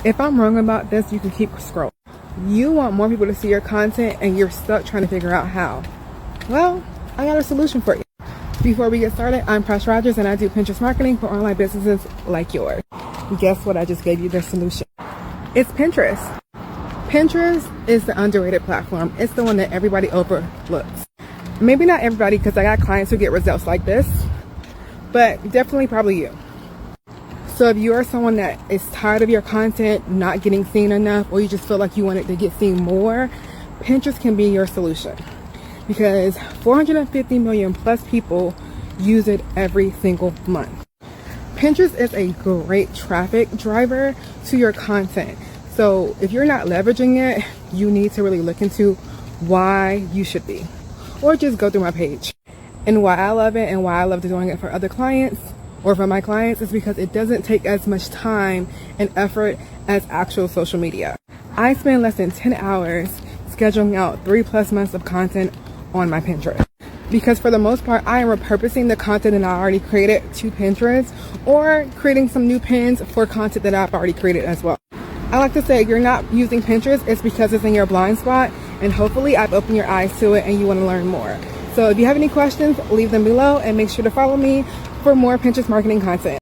If I'm wrong about this, you can keep scrolling. You want more people to see your content and you're stuck trying to figure out how. Well, I got a solution for you. Before we get started, I'm Presh Rogers and I do Pinterest marketing for online businesses like yours. Guess what? I just gave you the solution. It's Pinterest. Pinterest is the underrated platform. It's the one that everybody overlooks. Maybe not everybody, because I got clients who get results like this, but definitely probably you. So if you are someone that is tired of your content not getting seen enough, or you just feel like you want it to get seen more, Pinterest can be your solution, because 450 million plus people use it every single month. Pinterest is a great traffic driver to your content. So if you're not leveraging it, you need to really look into why you should be, or just go through my page. And why I love it and why I love doing it for other clients or for my clients is because it doesn't take as much time and effort as actual social media. I spend less than 10 hours scheduling out 3+ months of content on my Pinterest, because for the most part I am repurposing the content that I already created to Pinterest, or creating some new pins for content that I've already created as well. I like to say, if you're not using Pinterest, it's because it's in your blind spot, and hopefully I've opened your eyes to it and you want to learn more. So if you have any questions, leave them below and make sure to follow me for more Pinterest marketing content.